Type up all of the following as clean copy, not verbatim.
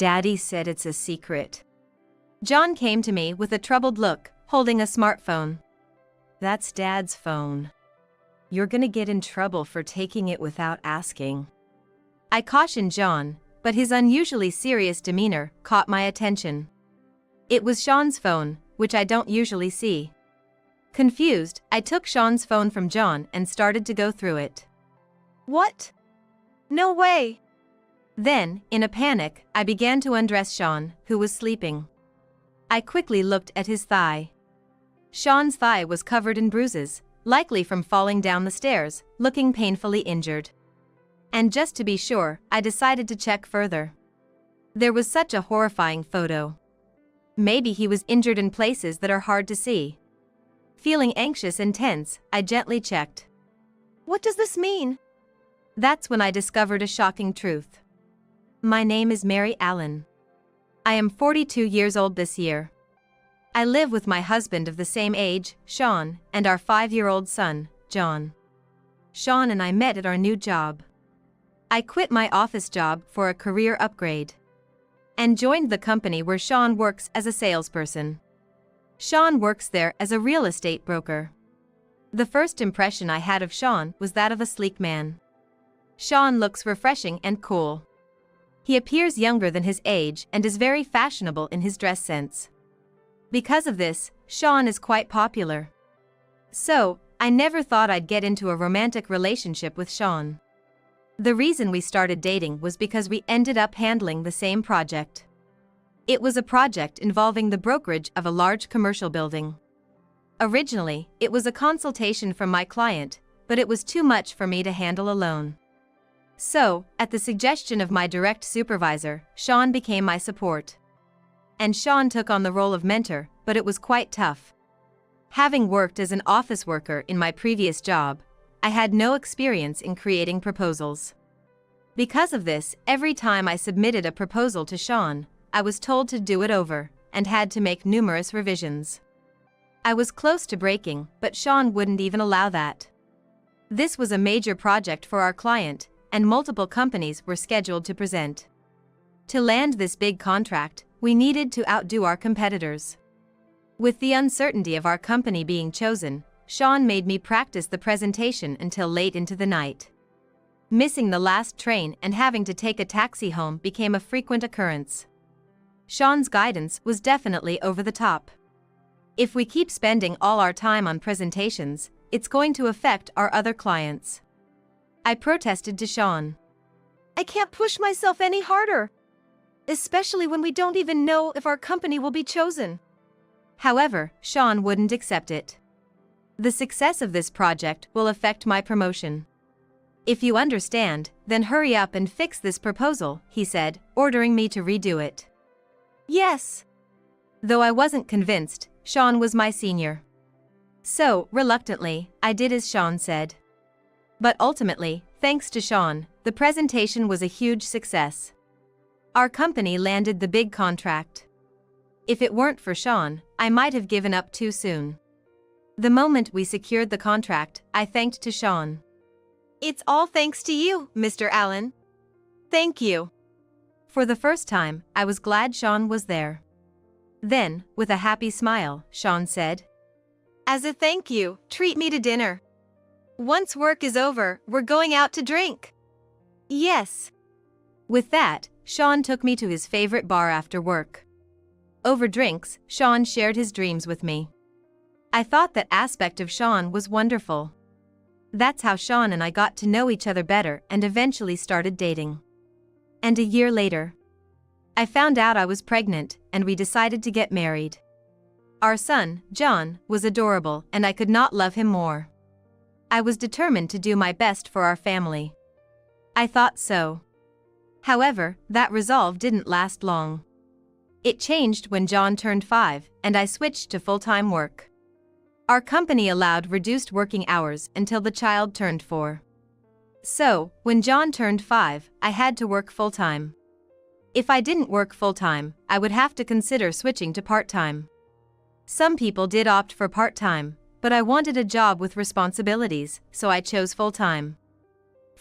Daddy said it's a secret. John came to me with a troubled look, holding a smartphone. That's Dad's phone. You're gonna get in trouble for taking it without asking. I cautioned John, but his unusually serious demeanor caught my attention. It was Sean's phone, which I don't usually see. Confused, I took Sean's phone from John and started to go through it. What? No way! Then, in a panic, I began to undress Sean, who was sleeping. I quickly looked at his thigh. Sean's thigh was covered in bruises, likely from falling down the stairs, looking painfully injured. And just to be sure, I decided to check further. There was such a horrifying photo. Maybe he was injured in places that are hard to see. Feeling anxious and tense, I gently checked. What does this mean? That's when I discovered a shocking truth. My name is Mary Allen. I am 42 years old this year. I live with my husband of the same age, Sean, and our 5-year-old son, John. Sean and I met at our new job. I quit my office job for a career upgrade and joined the company where Sean works as a salesperson. Sean works there as a real estate broker. The first impression I had of Sean was that of a sleek man. Sean looks refreshing and cool. He appears younger than his age and is very fashionable in his dress sense. Because of this, Sean is quite popular. So, I never thought I'd get into a romantic relationship with Sean. The reason we started dating was because we ended up handling the same project. It was a project involving the brokerage of a large commercial building. Originally, it was a consultation from my client, but it was too much for me to handle alone. So, at the suggestion of my direct supervisor, Sean became my support. And Sean took on the role of mentor, but it was quite tough. Having worked as an office worker in my previous job, I had no experience in creating proposals. Because of this, every time I submitted a proposal to Sean, I was told to do it over, and had to make numerous revisions. I was close to breaking, but Sean wouldn't even allow that. This was a major project for our client, and multiple companies were scheduled to present. To land this big contract, we needed to outdo our competitors. With the uncertainty of our company being chosen, Sean made me practice the presentation until late into the night. Missing the last train and having to take a taxi home became a frequent occurrence. Sean's guidance was definitely over the top. If we keep spending all our time on presentations, it's going to affect our other clients. I protested to Sean. I can't push myself any harder. Especially when we don't even know if our company will be chosen. However, Sean wouldn't accept it. The success of this project will affect my promotion. If you understand, then hurry up and fix this proposal, he said, ordering me to redo it. Yes. Though I wasn't convinced, Sean was my senior. So, reluctantly, I did as Sean said. But ultimately, thanks to Sean, the presentation was a huge success. Our company landed the big contract. If it weren't for Sean, I might have given up too soon. The moment we secured the contract, I thanked to Sean. It's all thanks to you, Mr. Allen. Thank you. For the first time, I was glad Sean was there. Then, with a happy smile, Sean said, As a thank you, treat me to dinner. Once work is over, we're going out to drink. Yes. With that, Sean took me to his favorite bar after work. Over drinks, Sean shared his dreams with me. I thought that aspect of Sean was wonderful. That's how Sean and I got to know each other better and eventually started dating. And a year later, I found out I was pregnant, and we decided to get married. Our son, John, was adorable, and I could not love him more. I was determined to do my best for our family. I thought so. However, that resolve didn't last long. It changed when John turned 5, and I switched to full-time work. Our company allowed reduced working hours until the child turned 4. So, when John turned 5, I had to work full-time. If I didn't work full-time, I would have to consider switching to part-time. Some people did opt for part-time, but I wanted a job with responsibilities, so I chose full-time.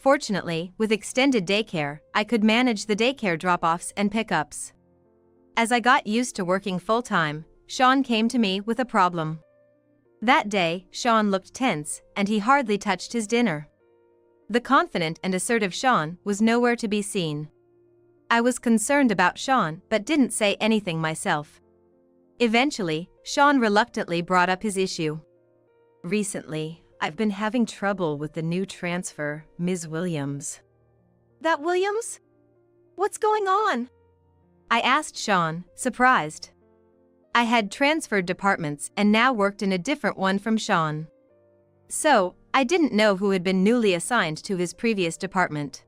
Fortunately, with extended daycare, I could manage the daycare drop-offs and pickups. As I got used to working full-time, Sean came to me with a problem. That day, Sean looked tense, and he hardly touched his dinner. The confident and assertive Sean was nowhere to be seen. I was concerned about Sean but didn't say anything myself. Eventually, Sean reluctantly brought up his issue. Recently, I've been having trouble with the new transfer, Ms. Williams. That Williams? What's going on? I asked Sean, surprised. I had transferred departments and now worked in a different one from Sean. So, I didn't know who had been newly assigned to his previous department.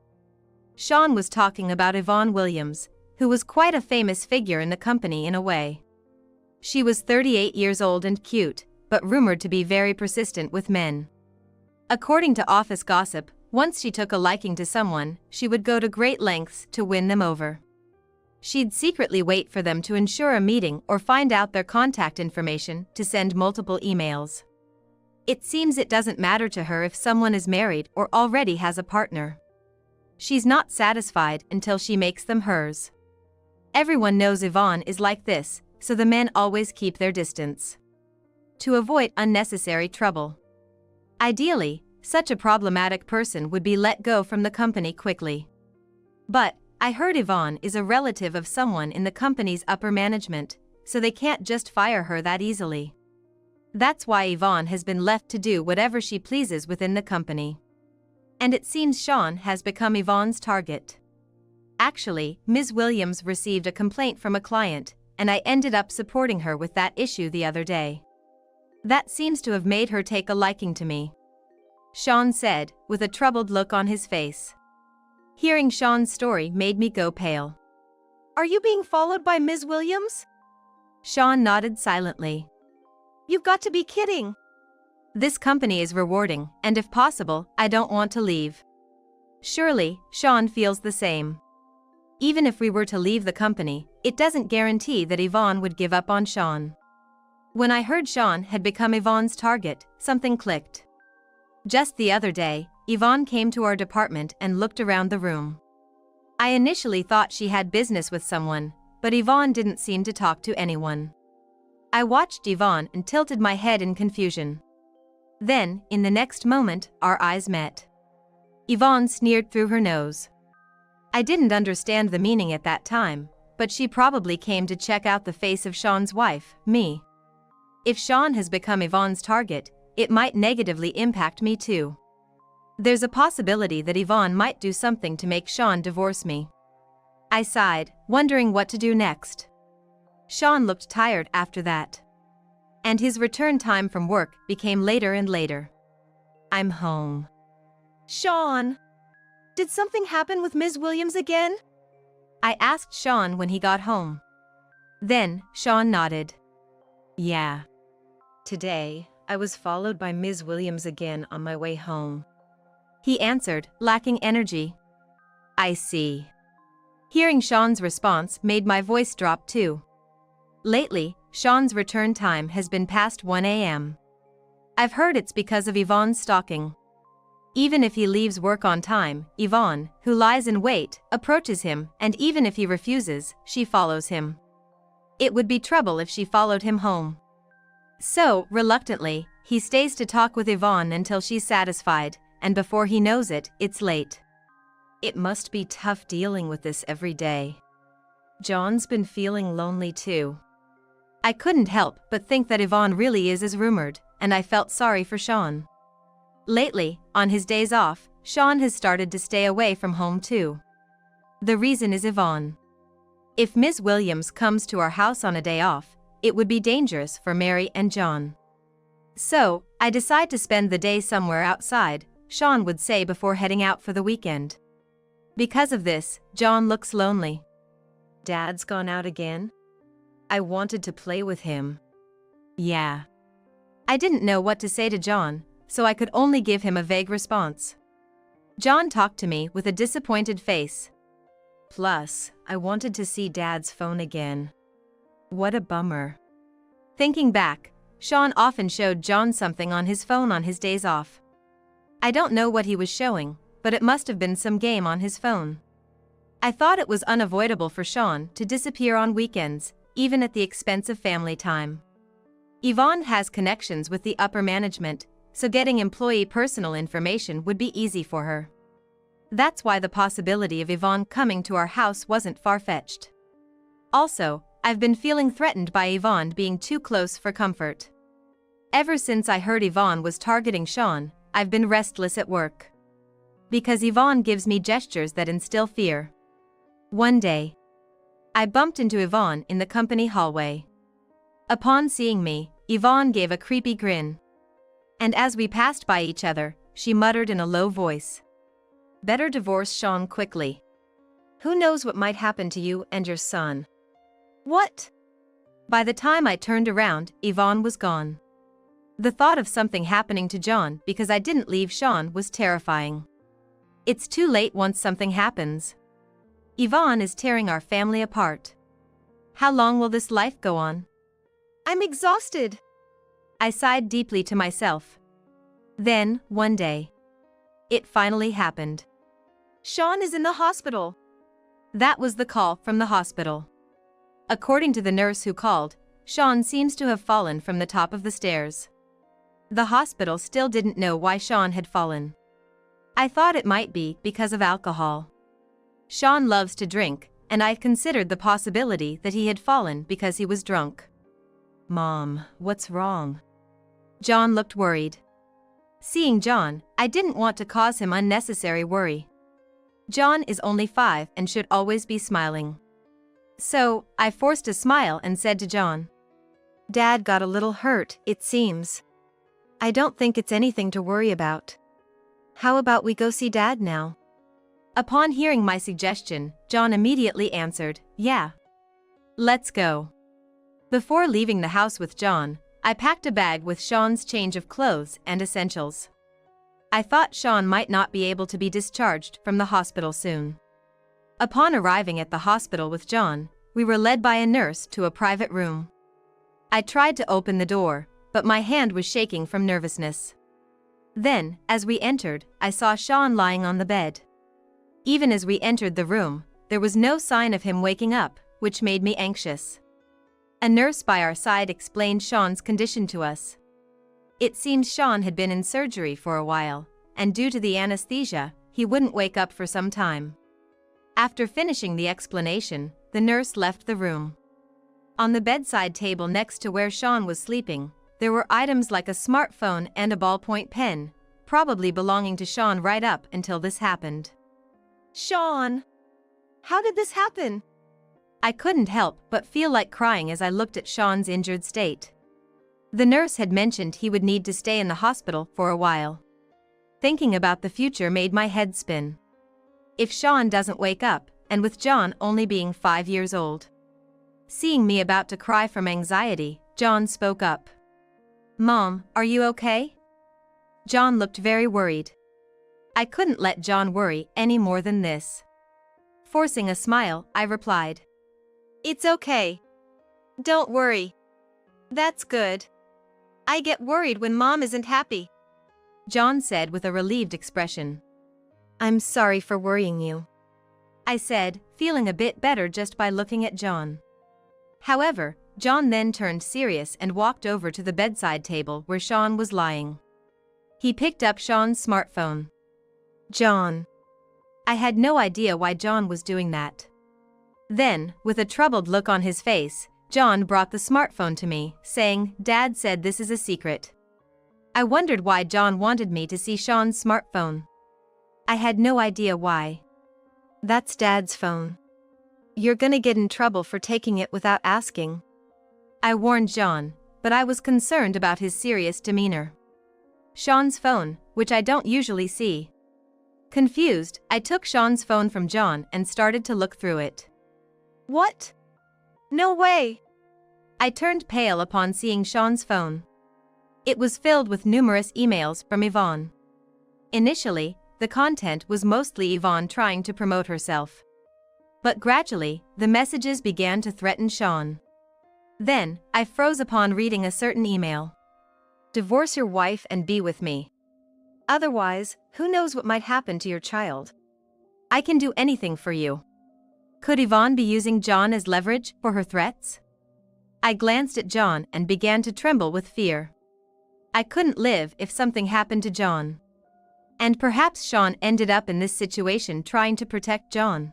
Sean was talking about Yvonne Williams, who was quite a famous figure in the company in a way. She was 38 years old and cute, but rumored to be very persistent with men. According to office gossip, once she took a liking to someone, she would go to great lengths to win them over. She'd secretly wait for them to ensure a meeting or find out their contact information to send multiple emails. It seems it doesn't matter to her if someone is married or already has a partner. She's not satisfied until she makes them hers. Everyone knows Yvonne is like this, so the men always keep their distance to avoid unnecessary trouble. Ideally, such a problematic person would be let go from the company quickly. But I heard Yvonne is a relative of someone in the company's upper management, so they can't just fire her that easily. That's why Yvonne has been left to do whatever she pleases within the company. And it seems Sean has become Yvonne's target. Actually, Ms. Williams received a complaint from a client, and I ended up supporting her with that issue the other day. That seems to have made her take a liking to me, Sean said, with a troubled look on his face. Hearing Sean's story made me go pale. Are you being followed by Ms. Williams? Sean nodded silently. You've got to be kidding. This company is rewarding, and if possible, I don't want to leave. Surely, Sean feels the same. Even if we were to leave the company, it doesn't guarantee that Yvonne would give up on Sean. When I heard Sean had become Yvonne's target, something clicked. Just the other day, Yvonne came to our department and looked around the room. I initially thought she had business with someone, but Yvonne didn't seem to talk to anyone. I watched Yvonne and tilted my head in confusion. Then, in the next moment, our eyes met. Yvonne sneered through her nose. I didn't understand the meaning at that time, but she probably came to check out the face of Sean's wife, me. If Sean has become Yvonne's target, it might negatively impact me too. There's a possibility that Yvonne might do something to make Sean divorce me. I sighed, wondering what to do next. Sean looked tired after that. And his return time from work became later and later. I'm home. Sean, did something happen with Ms. Williams again? I asked Sean when he got home. Then, Sean nodded. Yeah. Today, I was followed by Ms. Williams again on my way home. He answered, lacking energy. I see. Hearing Sean's response made my voice drop too. Lately, Sean's return time has been past 1 a.m. I've heard it's because of Yvonne's stalking. Even if he leaves work on time, Yvonne, who lies in wait, approaches him, and even if he refuses, she follows him. It would be trouble if she followed him home. So, reluctantly, he stays to talk with Yvonne until she's satisfied, and before he knows it, it's late. It must be tough dealing with this every day. John's been feeling lonely too. I couldn't help but think that Yvonne really is as rumored, and I felt sorry for Sean. Lately, on his days off, Sean has started to stay away from home too. The reason is Yvonne. If Ms. Williams comes to our house on a day off, it would be dangerous for Mary and John. So, I decide to spend the day somewhere outside, Sean would say before heading out for the weekend. Because of this, John looks lonely. Dad's gone out again? I wanted to play with him. Yeah. I didn't know what to say to John, so I could only give him a vague response. John talked to me with a disappointed face. Plus, I wanted to see Dad's phone again. What a bummer. Thinking back, Sean often showed John something on his phone on his days off. I don't know what he was showing, but it must have been some game on his phone. I thought it was unavoidable for Sean to disappear on weekends, even at the expense of family time. Yvonne has connections with the upper management, so getting employee personal information would be easy for her. That's why the possibility of Yvonne coming to our house wasn't far-fetched. Also, I've been feeling threatened by Yvonne being too close for comfort. Ever since I heard Yvonne was targeting Sean, I've been restless at work. Because Yvonne gives me gestures that instill fear. One day, I bumped into Yvonne in the company hallway. Upon seeing me, Yvonne gave a creepy grin. And as we passed by each other, she muttered in a low voice, "Better divorce Sean quickly. Who knows what might happen to you and your son?" What? By the time I turned around, Yvonne was gone. The thought of something happening to John because I didn't leave Sean was terrifying. It's too late once something happens. Yvonne is tearing our family apart. How long will this life go on? I'm exhausted. I sighed deeply to myself. Then, one day, it finally happened. Sean is in the hospital. That was the call from the hospital. According to the nurse who called, Sean seems to have fallen from the top of the stairs. The hospital still didn't know why Sean had fallen. I thought it might be because of alcohol. Sean loves to drink, and I considered the possibility that he had fallen because he was drunk. "Mom, what's wrong?" John looked worried. Seeing John, I didn't want to cause him unnecessary worry. John is only 5 and should always be smiling. So, I forced a smile and said to John, "Dad got a little hurt, it seems. I don't think it's anything to worry about. How about we go see Dad now?" Upon hearing my suggestion, John immediately answered, "Yeah. Let's go." Before leaving the house with John, I packed a bag with Sean's change of clothes and essentials. I thought Sean might not be able to be discharged from the hospital soon. Upon arriving at the hospital with John, we were led by a nurse to a private room. I tried to open the door, but my hand was shaking from nervousness. Then, as we entered, I saw Sean lying on the bed. Even as we entered the room, there was no sign of him waking up, which made me anxious. A nurse by our side explained Sean's condition to us. It seems Sean had been in surgery for a while, and due to the anesthesia, he wouldn't wake up for some time. After finishing the explanation, the nurse left the room. On the bedside table next to where Sean was sleeping, there were items like a smartphone and a ballpoint pen, probably belonging to Sean right up until this happened. Sean! How did this happen? I couldn't help but feel like crying as I looked at Sean's injured state. The nurse had mentioned he would need to stay in the hospital for a while. Thinking about the future made my head spin. If Sean doesn't wake up, and with John only being 5 years old. Seeing me about to cry from anxiety, John spoke up. "Mom, are you okay?" John looked very worried. I couldn't let John worry any more than this. Forcing a smile, I replied, "It's okay. Don't worry. That's good. I get worried when Mom isn't happy." John said with a relieved expression. "I'm sorry for worrying you," I said, feeling a bit better just by looking at John. However, John then turned serious and walked over to the bedside table where Sean was lying. He picked up Sean's smartphone. "John." I had no idea why John was doing that. Then, with a troubled look on his face, John brought the smartphone to me, saying, "Dad said this is a secret." I wondered why John wanted me to see Sean's smartphone. I had no idea why. "That's Dad's phone. You're gonna get in trouble for taking it without asking," I warned John, but I was concerned about his serious demeanor. Sean's phone, which I don't usually see. Confused, I took Sean's phone from John and started to look through it. "What? No way!" I turned pale upon seeing Sean's phone. It was filled with numerous emails from Yvonne. Initially, the content was mostly Yvonne trying to promote herself. But gradually, the messages began to threaten Sean. Then, I froze upon reading a certain email. "Divorce your wife and be with me." Otherwise, who knows what might happen to your child? I can do anything for you. Could Yvonne be using John as leverage for her threats? I glanced at John and began to tremble with fear. I couldn't live if something happened to John. And perhaps Sean ended up in this situation trying to protect John.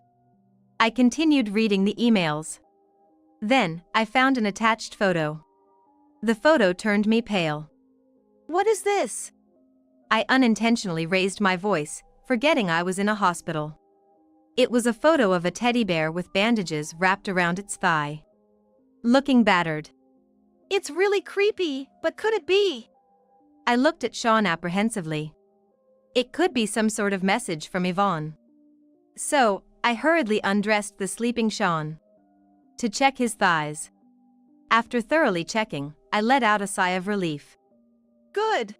I continued reading the emails. Then, I found an attached photo. The photo turned me pale. What is this? I unintentionally raised my voice, forgetting I was in a hospital. It was a photo of a teddy bear with bandages wrapped around its thigh. Looking battered. It's really creepy, but could it be? I looked at Sean apprehensively. It could be some sort of message from Yvonne. So, I hurriedly undressed the sleeping Sean to check his thighs. After thoroughly checking, I let out a sigh of relief. Good.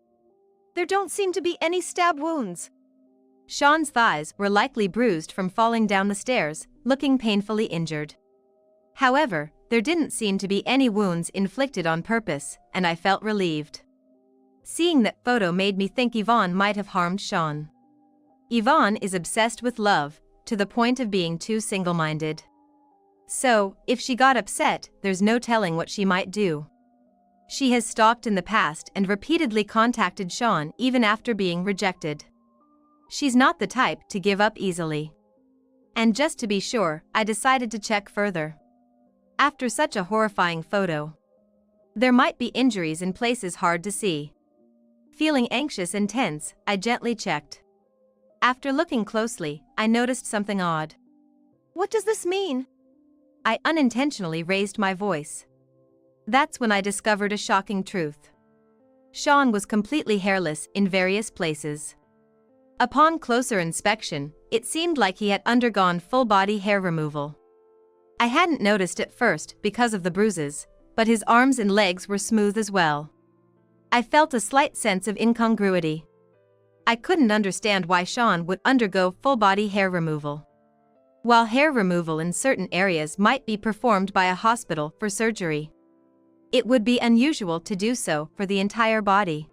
There don't seem to be any stab wounds. Sean's thighs were likely bruised from falling down the stairs, looking painfully injured. However, there didn't seem to be any wounds inflicted on purpose, and I felt relieved. Seeing that photo made me think Yvonne might have harmed Sean. Yvonne is obsessed with love, to the point of being too single-minded. So, if she got upset, there's no telling what she might do. She has stalked in the past and repeatedly contacted Sean even after being rejected. She's not the type to give up easily. And just to be sure, I decided to check further. After such a horrifying photo, there might be injuries in places hard to see. Feeling anxious and tense, I gently checked. After looking closely, I noticed something odd. What does this mean? I unintentionally raised my voice. That's when I discovered a shocking truth. Sean was completely hairless in various places. Upon closer inspection, it seemed like he had undergone full-body hair removal. I hadn't noticed at first because of the bruises, but his arms and legs were smooth as well. I felt a slight sense of incongruity. I couldn't understand why Sean would undergo full-body hair removal. While hair removal in certain areas might be performed by a hospital for surgery, it would be unusual to do so for the entire body.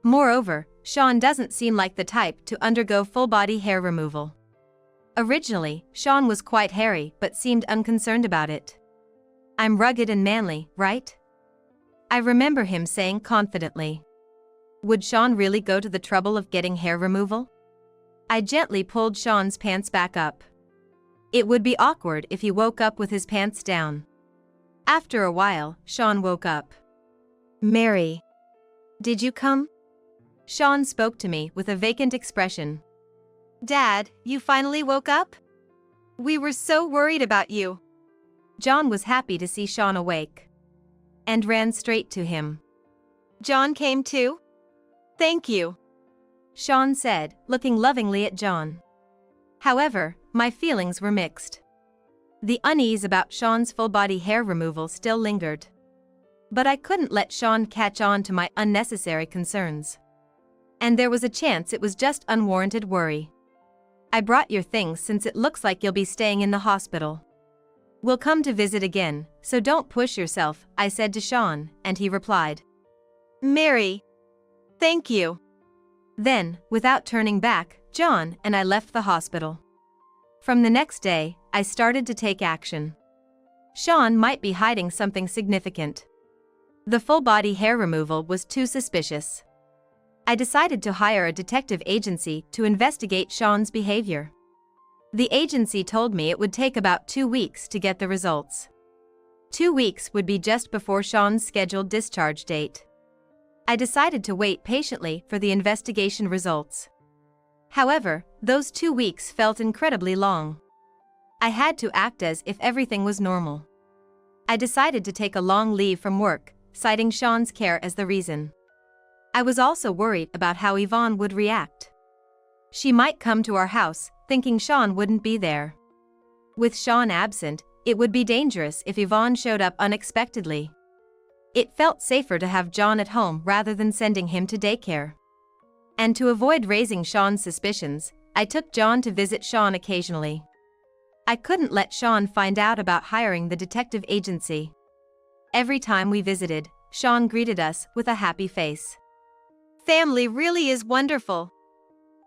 Moreover, Sean doesn't seem like the type to undergo full-body hair removal. Originally, Sean was quite hairy but seemed unconcerned about it. I'm rugged and manly, right? I remember him saying confidently. Would Sean really go to the trouble of getting hair removal? I gently pulled Sean's pants back up. It would be awkward if he woke up with his pants down. After a while, Sean woke up. Mary, did you come? Sean spoke to me with a vacant expression. Dad, you finally woke up? We were so worried about you. John was happy to see Sean awake and ran straight to him. John came too? Thank you, Sean said, looking lovingly at John. However, my feelings were mixed. The unease about Sean's full-body hair removal still lingered. But I couldn't let Sean catch on to my unnecessary concerns. And there was a chance it was just unwarranted worry. I brought your things since it looks like you'll be staying in the hospital. We'll come to visit again, so don't push yourself, I said to Sean, and he replied. Mary, thank you. Then, without turning back, John and I left the hospital. From the next day, I started to take action. Sean might be hiding something significant. The full-body hair removal was too suspicious. I decided to hire a detective agency to investigate Sean's behavior. The agency told me it would take about 2 weeks to get the results. 2 weeks would be just before Sean's scheduled discharge date. I decided to wait patiently for the investigation results. However, those 2 weeks felt incredibly long. I had to act as if everything was normal. I decided to take a long leave from work, citing Sean's care as the reason. I was also worried about how Yvonne would react. She might come to our house, thinking Sean wouldn't be there. With Sean absent, it would be dangerous if Yvonne showed up unexpectedly. It felt safer to have John at home rather than sending him to daycare. And to avoid raising Sean's suspicions, I took John to visit Sean occasionally. I couldn't let Sean find out about hiring the detective agency. Every time we visited, Sean greeted us with a happy face. Family really is wonderful.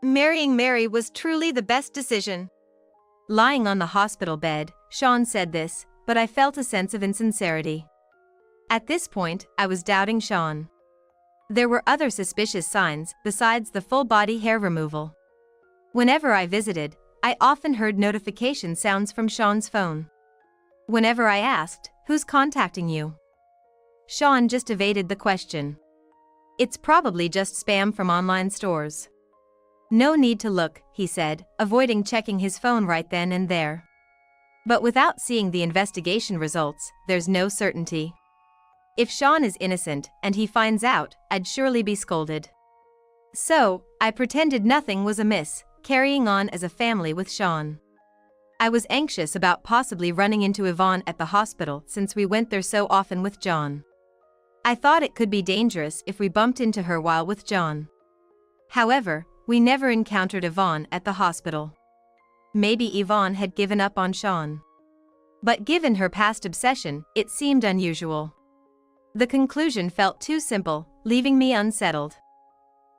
Marrying Mary was truly the best decision. Lying on the hospital bed, Sean said this, but I felt a sense of insincerity. At this point, I was doubting Sean. There were other suspicious signs besides the full-body hair removal. Whenever I visited, I often heard notification sounds from Sean's phone. Whenever I asked, "Who's contacting you?" Sean just evaded the question. "It's probably just spam from online stores." "No need to look," he said, avoiding checking his phone right then and there. But without seeing the investigation results, there's no certainty. If Sean is innocent and he finds out, I'd surely be scolded. So, I pretended nothing was amiss, carrying on as a family with Sean. I was anxious about possibly running into Yvonne at the hospital since we went there so often with John. I thought it could be dangerous if we bumped into her while with John. However, we never encountered Yvonne at the hospital. Maybe Yvonne had given up on Sean. But given her past obsession, it seemed unusual. The conclusion felt too simple, leaving me unsettled.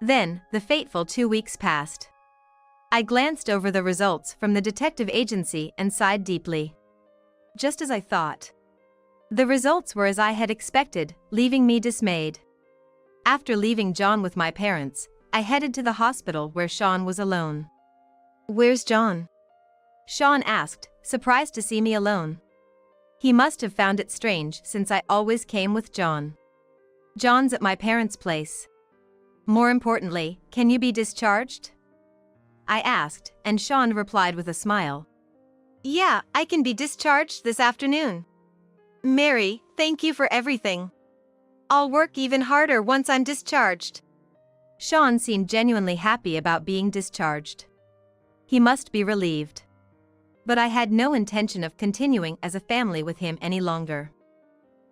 Then, the fateful 2 weeks passed. I glanced over the results from the detective agency and sighed deeply. Just as I thought. The results were as I had expected, leaving me dismayed. After leaving John with my parents, I headed to the hospital where Sean was alone. "Where's John?" Sean asked, surprised to see me alone. He must have found it strange since I always came with John. "John's at my parents' place." "More importantly, can you be discharged?" I asked, and Sean replied with a smile. "Yeah, I can be discharged this afternoon. Mary, thank you for everything. I'll work even harder once I'm discharged." Sean seemed genuinely happy about being discharged. He must be relieved. But I had no intention of continuing as a family with him any longer.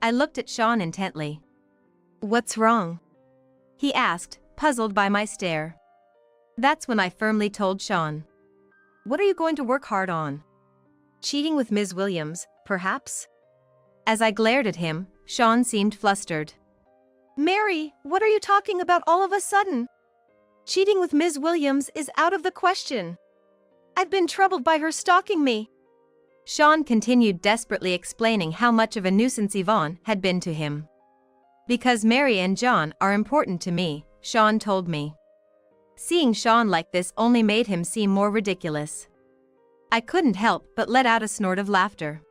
I looked at Sean intently. "What's wrong?" he asked, puzzled by my stare. That's when I firmly told Sean. "What are you going to work hard on?" "Cheating with Ms. Williams, perhaps?" As I glared at him, Sean seemed flustered. "Mary, what are you talking about all of a sudden? Cheating with Ms. Williams is out of the question. I've been troubled by her stalking me." Sean continued desperately explaining how much of a nuisance Yvonne had been to him. "Because Mary and John are important to me," Sean told me. Seeing Sean like this only made him seem more ridiculous. I couldn't help but let out a snort of laughter.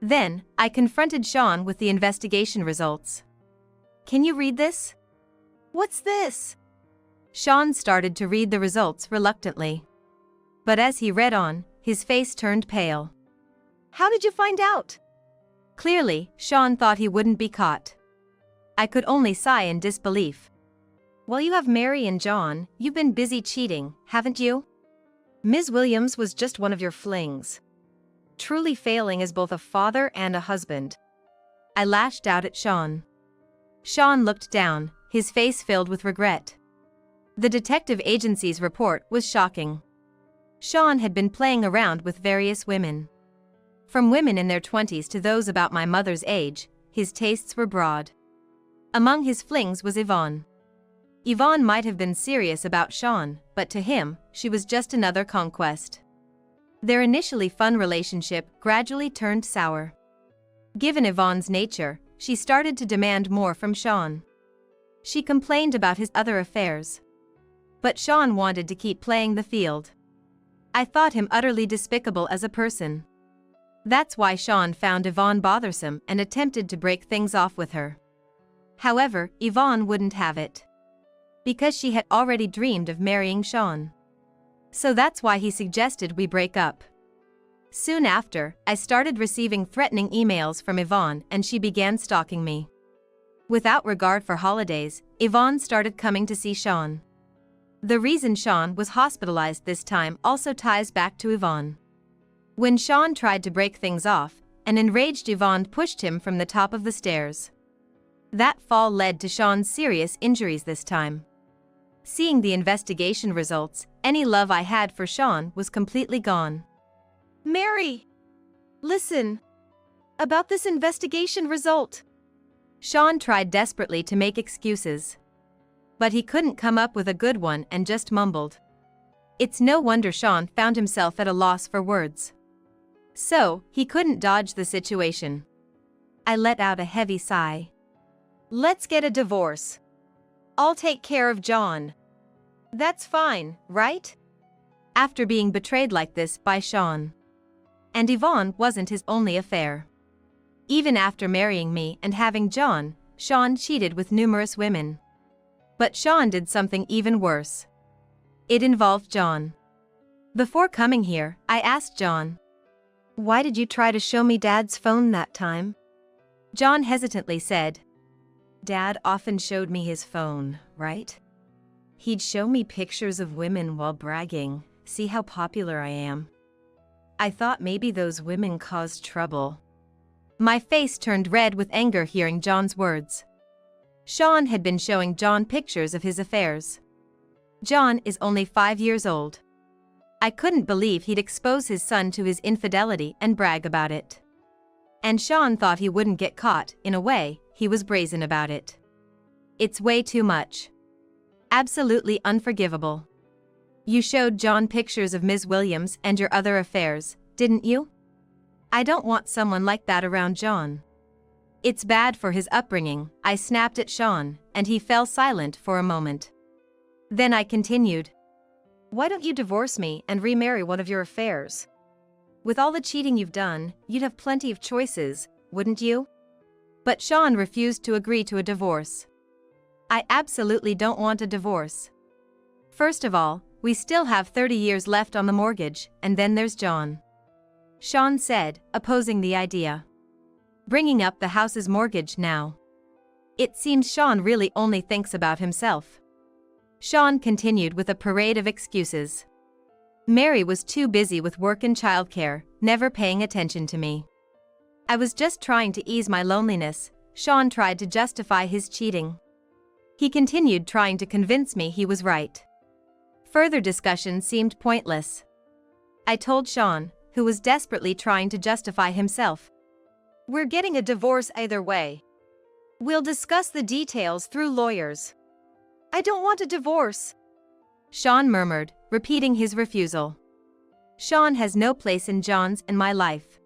Then, I confronted Sean with the investigation results. "Can you read this?" "What's this?" Sean started to read the results reluctantly. But as he read on, his face turned pale. "How did you find out?" Clearly, Sean thought he wouldn't be caught. I could only sigh in disbelief. "While you have Mary and John, you've been busy cheating, haven't you? Ms. Williams was just one of your flings. Truly failing as both a father and a husband." I lashed out at Sean. Sean looked down, his face filled with regret. The detective agency's report was shocking. Sean had been playing around with various women. From women in their 20s to those about my mother's age, his tastes were broad. Among his flings was Yvonne. Yvonne might have been serious about Sean, but to him, she was just another conquest. Their initially fun relationship gradually turned sour. Given Yvonne's nature, she started to demand more from Sean. She complained about his other affairs. But Sean wanted to keep playing the field. I thought him utterly despicable as a person. That's why Sean found Yvonne bothersome and attempted to break things off with her. However, Yvonne wouldn't have it. Because she had already dreamed of marrying Sean. So that's why he suggested we break up. Soon after, I started receiving threatening emails from Yvonne and she began stalking me. Without regard for holidays, Yvonne started coming to see Sean. The reason Sean was hospitalized this time also ties back to Yvonne. When Sean tried to break things off, an enraged Yvonne pushed him from the top of the stairs. That fall led to Sean's serious injuries this time. Seeing the investigation results, any love I had for Sean was completely gone. "Mary! Listen. About this investigation result." Sean tried desperately to make excuses. But he couldn't come up with a good one and just mumbled. It's no wonder Sean found himself at a loss for words. So, he couldn't dodge the situation. I let out a heavy sigh. Let's get a divorce. I'll take care of John. That's fine, right? After being betrayed like this by Sean. And Yvonne wasn't his only affair. Even after marrying me and having John, Sean cheated with numerous women. But Sean did something even worse. It involved John. Before coming here, I asked John, "Why did you try to show me Dad's phone that time?" John hesitantly said, "Dad often showed me his phone, right? He'd show me pictures of women while bragging, see how popular I am. I thought maybe those women caused trouble." My face turned red with anger hearing John's words. Sean had been showing John pictures of his affairs. John is only 5 years old. I couldn't believe he'd expose his son to his infidelity and brag about it. And Sean thought he wouldn't get caught. In a way, he was brazen about it. It's way too much. Absolutely unforgivable. You showed John pictures of Ms. Williams and your other affairs, didn't you? I don't want someone like that around John. It's bad for his upbringing, I snapped at Sean, and he fell silent for a moment. Then I continued. Why don't you divorce me and remarry one of your affairs? With all the cheating you've done, you'd have plenty of choices, wouldn't you? But Sean refused to agree to a divorce. I absolutely don't want a divorce. First of all, we still have 30 years left on the mortgage, and then there's John. Sean said, opposing the idea. Bringing up the house's mortgage now. It seems Sean really only thinks about himself. Sean continued with a parade of excuses. Mary was too busy with work and childcare, never paying attention to me. I was just trying to ease my loneliness. Sean tried to justify his cheating. He continued trying to convince me he was right. Further discussion seemed pointless. I told Sean, who was desperately trying to justify himself. We're getting a divorce either way. We'll discuss the details through lawyers. I don't want a divorce, Sean murmured, repeating his refusal. Sean has no place in John's and my life.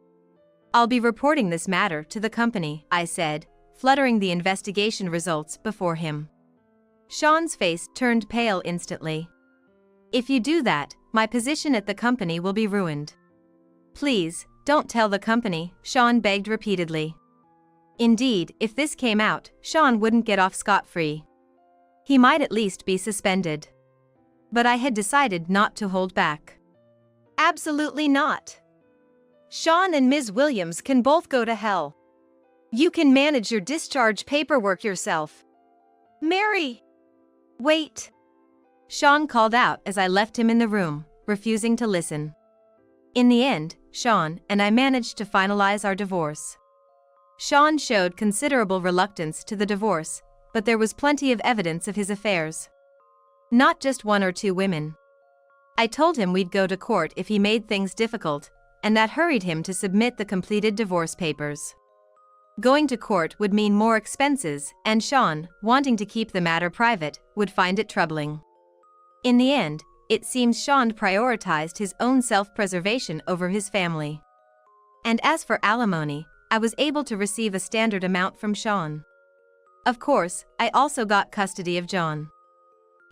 I'll be reporting this matter to the company, I said, fluttering the investigation results before him. Sean's face turned pale instantly. If you do that, my position at the company will be ruined. Please, don't tell the company, Sean begged repeatedly. Indeed, if this came out, Sean wouldn't get off scot-free. He might at least be suspended. But I had decided not to hold back. Absolutely not. Sean and Ms. Williams can both go to hell. You can manage your discharge paperwork yourself. Mary! Wait! Sean called out as I left him in the room, refusing to listen. In the end, Sean and I managed to finalize our divorce. Sean showed considerable reluctance to the divorce, but there was plenty of evidence of his affairs. Not just 1 or 2 women. I told him we'd go to court if he made things difficult, and that hurried him to submit the completed divorce papers. Going to court would mean more expenses, and Sean, wanting to keep the matter private, would find it troubling. In the end, it seems Sean prioritized his own self-preservation over his family. And as for alimony, I was able to receive a standard amount from Sean. Of course, I also got custody of John.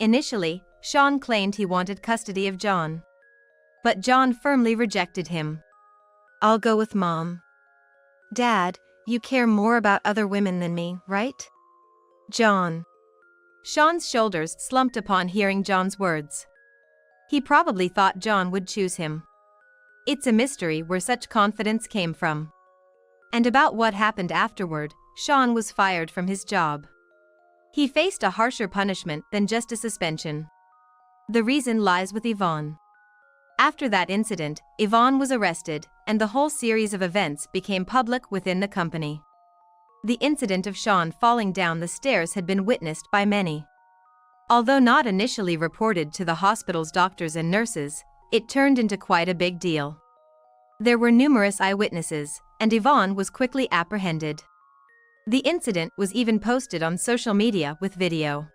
Initially, Sean claimed he wanted custody of John. But John firmly rejected him. I'll go with Mom. Dad, you care more about other women than me, right? John. Sean's shoulders slumped upon hearing John's words. He probably thought John would choose him. It's a mystery where such confidence came from. And about what happened afterward, Sean was fired from his job. He faced a harsher punishment than just a suspension. The reason lies with Yvonne. After that incident, Yvonne was arrested, and the whole series of events became public within the company. The incident of Sean falling down the stairs had been witnessed by many. Although not initially reported to the hospital's doctors and nurses, it turned into quite a big deal. There were numerous eyewitnesses, and Yvonne was quickly apprehended. The incident was even posted on social media with video.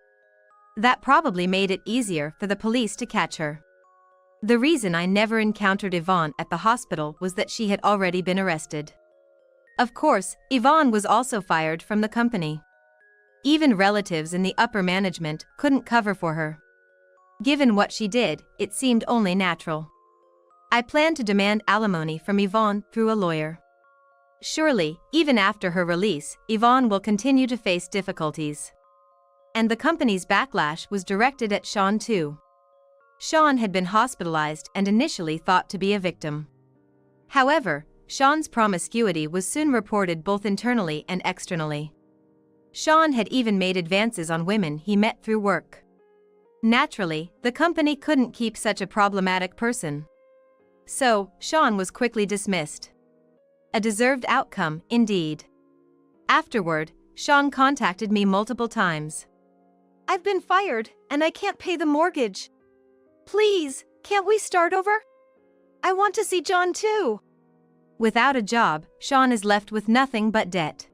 That probably made it easier for the police to catch her. The reason I never encountered Yvonne at the hospital was that she had already been arrested. Of course, Yvonne was also fired from the company. Even relatives in the upper management couldn't cover for her. Given what she did, it seemed only natural. I planned to demand alimony from Yvonne through a lawyer. Surely, even after her release, Yvonne will continue to face difficulties. And the company's backlash was directed at Sean too. Sean had been hospitalized and initially thought to be a victim. However, Sean's promiscuity was soon reported both internally and externally. Sean had even made advances on women he met through work. Naturally, the company couldn't keep such a problematic person. So, Sean was quickly dismissed. A deserved outcome, indeed. Afterward, Sean contacted me multiple times. I've been fired, and I can't pay the mortgage. Please, can't we start over? I want to see John too. Without a job, Sean is left with nothing but debt.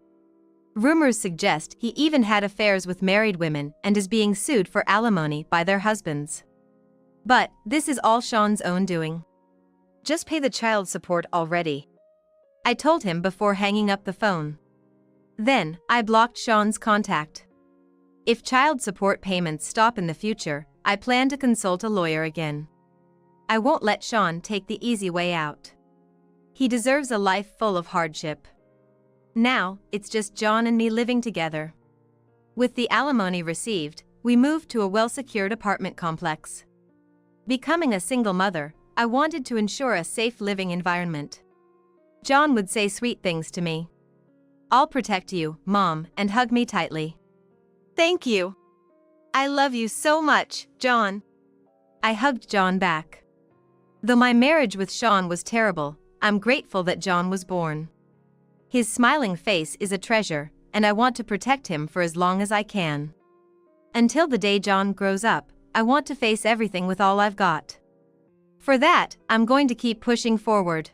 Rumors suggest he even had affairs with married women and is being sued for alimony by their husbands. But this is all Sean's own doing. Just pay the child support already, I told him before hanging up the phone. Then, I blocked Sean's contact. If child support payments stop in the future, I plan to consult a lawyer again. I won't let Sean take the easy way out. He deserves a life full of hardship. Now, it's just John and me living together. With the alimony received, we moved to a well-secured apartment complex. Becoming a single mother, I wanted to ensure a safe living environment. John would say sweet things to me. "I'll protect you, Mom," and hug me tightly. Thank you. I love you so much, John. I hugged John back. Though my marriage with Sean was terrible, I'm grateful that John was born. His smiling face is a treasure, and I want to protect him for as long as I can. Until the day John grows up, I want to face everything with all I've got. For that, I'm going to keep pushing forward.